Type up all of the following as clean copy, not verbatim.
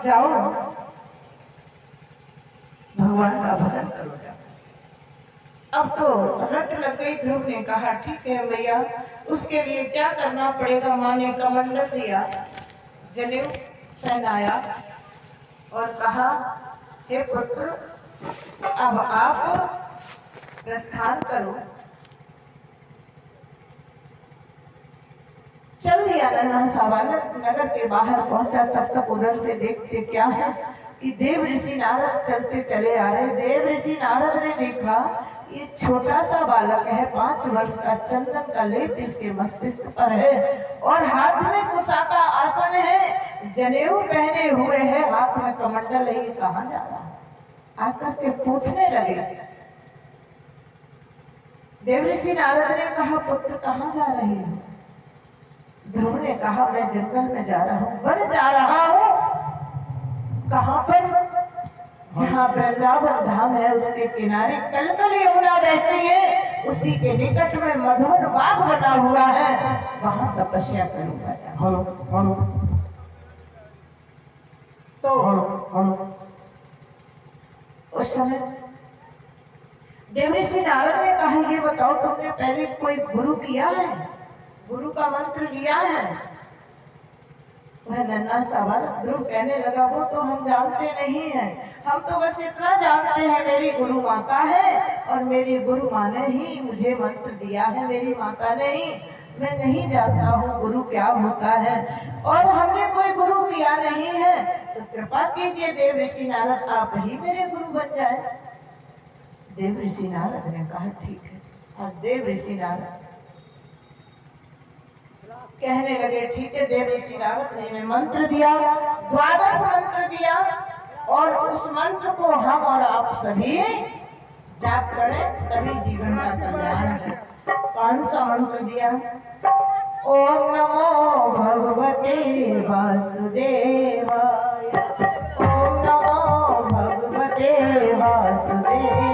जाओ भगवान का भजन करो। अब तो रट लग गई। ध्रुव ने कहा ठीक है भैया, उसके लिए क्या करना पड़ेगा। माँ ने कमंडल दिया, जनेऊ पहनाया और कहा हे पुत्र, अब आप प्रस्थान करो। चल दिया नन्हा सा बालक नगर के बाहर पहुंचा। तब तक उधर से देखते क्या है कि देव ऋषि नारद चलते चले आ रहे। देव ऋषि नारद ने देखा ये छोटा सा बालक है, 5 वर्ष का, चंदन का लेप इसके मस्तिष्क पर है और हाथ में कुशा का आसन है, जनेऊ पहने हुए है, हाथ में कमंडल है, ये कहाँ जा रहा है। आकर के पूछने लगे। देव ऋषि नारद ने कहा पुत्र कहाँ जा रही हो। ध्रुव ने कहा मैं जंगल में जा रहा हूँ। वन जा रहा हूँ। कहाँ पर। जहाँ वृंदावन धाम है उसके किनारे कलकल यमुना बहती है, उसी के निकट में मधुर बाग बना हुआ है, वहां तपस्या करूंगा। तो उस समय देव ऋषि नारद ने कहा ये बताओ तुमने पहले कोई गुरु किया है, गुरु का मंत्र लिया है। वह नन्हा सा बालक ध्रुव कहने लगा वो तो हम जानते नहीं हैं, हम तो बस इतना जानते हैं मेरी गुरु माता है और मेरी गुरु माँ ने ही मुझे मंत्र दिया है, मेरी माता ने ही। मैं नहीं जानता हूँ गुरु क्या होता है और हमने कोई गुरु किया नहीं है, तो कृपा कीजिए देव ऋषि नारद आप ही मेरे गुरु बन जाए। देव ऋषि नारद ने कहा ठीक है। आज देव ऋषि नारद कहने लगे ठीक है। देव ऋषि नारद ने मंत्र दिया, 12 मंत्र दिया और उस मंत्र को हम और आप सभी जाप करें तभी जीवन का कल्याण है। कौन सा मंत्र दिया। ओम नमो भगवते वासुदेवाय, ओम नमो भगवते वासुदेवाय।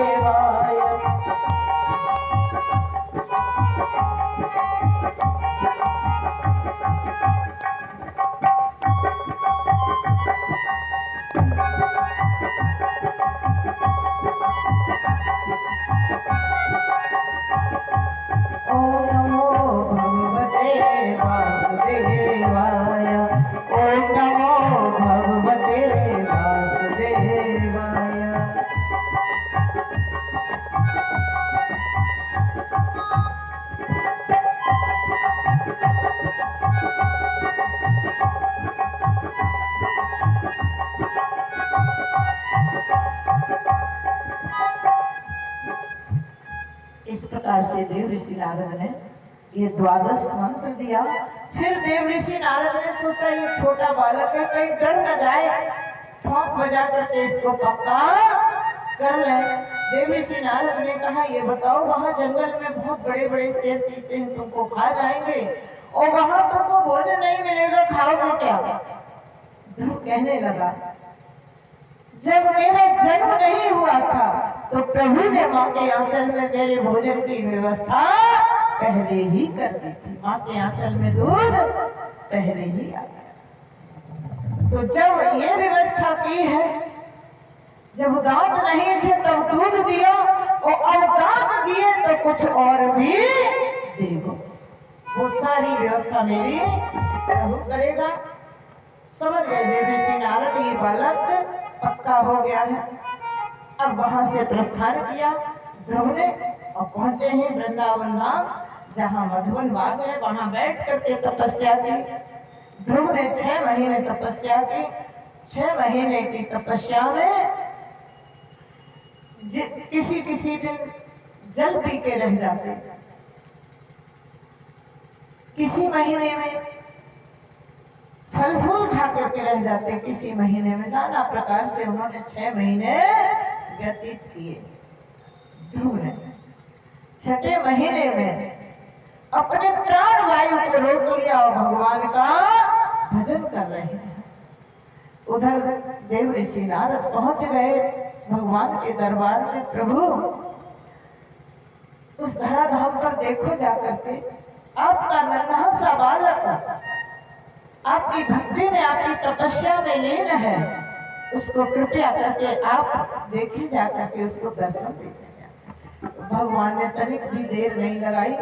इस प्रकार से देव ऋषि नारद ने ये 12 मंत्र दिया। फिर देव ऋषि नारद ने सोचा ये छोटा बालक है कहीं डर न जाए, ठोंक बजा करके इसको पक्का कर ले। देव ऋषि नारद ने कहा ये बताओ वहां जंगल में बहुत बड़े बड़े शेर चीते हैं, तुमको खा जाएंगे और वहां तुमको भोजन नहीं मिलेगा, खाओगे क्या। ध्रुव कहने लगा जब मेरा जन्म नहीं हुआ था तो प्रभु ने माँ के आंचल में मेरे भोजन की व्यवस्था पहले ही कर दी थी। माँ के आंचल में दूध पहले ही आ गया। तो जब ये व्यवस्था की है, जब दांत नहीं थे तब दूध दिया और अब दांत दिए तो कुछ और भी देवो। वो सारी व्यवस्था मेरी प्रभु करेगा। समझ गए देव ऋषि नारद ये बालक पक्का हो गया है। अब वहां से प्रस्थान किया ध्रुव ने और पहुंचे हैं वृंदावन धाम, जहां मधुवन बाग है, वहां बैठ करके तपस्या की। ध्रुव ने 6 महीने तपस्या की। 6 महीने की तपस्या में किसी किसी दिन जल पी के रह जाते, किसी महीने में फल फूल खा करके रह जाते, किसी महीने में नाना प्रकार से उन्होंने 6 महीने व्यतीत किए। ध्रुव ने 6ठे महीने में अपने प्राण वायु को रोक लिया और भगवान का भजन कर रहे हैं। उधर देव ऋषि नारद पहुंच गए भगवान के दरबार में। प्रभु उस धराधाम पर देखो जाकर के, आपका नन्हा सा बालक आपकी भक्ति में, आपकी तपस्या में लीन है, उसको कृपया करके आप देखें, जाकर के उसको दर्शन देते। भगवान ने तनिक भी देर नहीं लगाई,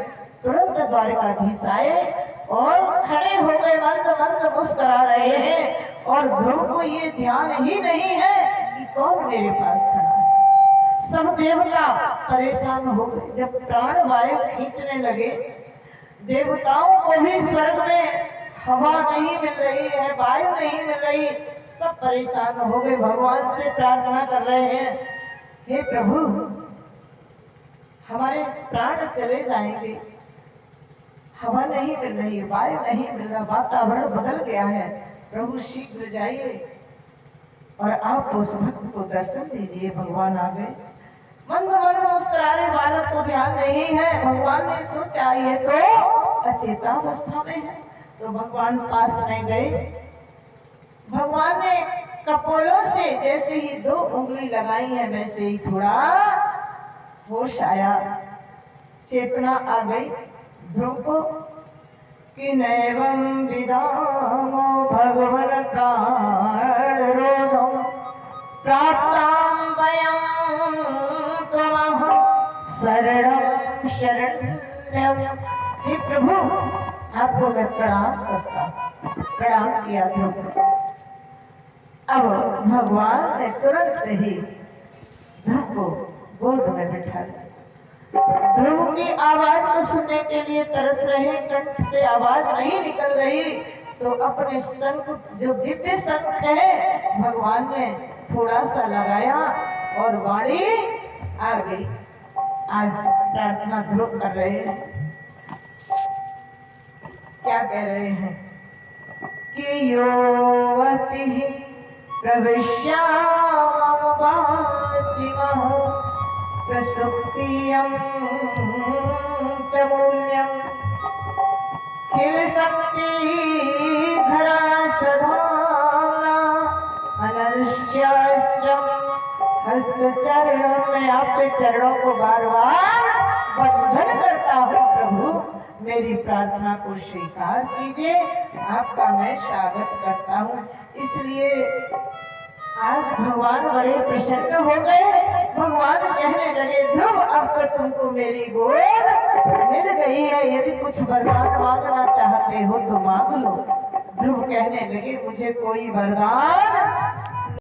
तुरंत द्वारकाधीश आए और खड़े हो गए, मंद मंद मुस्कुरा रहे हैं। और ध्रुव को ये ध्यान ही नहीं है कि कौन मेरे पास खड़ा है। सब देवता परेशान हो गए। जब प्राण वायु खींचने लगे, देवताओं को भी स्वर्ग में हवा नहीं मिल रही है, वायु नहीं मिल रही, सब परेशान हो गए। भगवान से प्रार्थना कर रहे हैं, हे प्रभु, हमारे प्राण चले जाएंगे, हवा नहीं मिल रही, वायु नहीं मिल रहा, वातावरण बदल गया है, प्रभु शीघ्र जाइए और आप उस भक्त को दर्शन दीजिए। भगवान आ गए। मंद मंद मुस्कुराने बालक को ध्यान नहीं है। भगवान ने सोचा ये तो अचेता अवस्था में है, तो भगवान पास नहीं गए। भगवान ने कपोलों से जैसे ही 2 उंगली लगाई है, वैसे ही थोड़ा होश आया, चेतना आ गई ध्रुव को कि नैवं विदामो भगवन् प्राण रोधम प्राप्तां वयं त्वमहं शरणं शरण्यं। हे प्रभु, आपको मैं प्रणाम करता, प्रणाम किया ध्रुव। अब भगवान ने तुरंत ही ध्रुव को गोद में बिठा लिया। ध्रुव की आवाज को सुनने के लिए तरस रहे, कंठ से आवाज नहीं निकल रही, तो अपने शंख, जो दिव्य शंख है, भगवान ने थोड़ा सा लगाया और वाणी आ गई। आज प्रार्थना ध्रुव कर रहे हैं, क्या कह रहे हैं कि योवति प्रविश्यामम वाचिमहो प्रसुप्तियं च मूल्यं किल शक्ति धराशधाम्ना अनर्ष्यश्च हस्तचरणों। मैं आपके चरणों को बार बार वंदन करता हूँ प्रभु, मेरी प्रार्थना को स्वीकार कीजिए, आपका मैं स्वागत करता हूँ। इसलिए आज भगवान बड़े प्रसन्न हो गए। भगवान कहने लगे, ध्रुव, अब तो तुमको मेरी गोद मिल गई है, यदि कुछ वरदान मांगना चाहते हो तो मांग लो। ध्रुव कहने लगे, मुझे कोई वरदान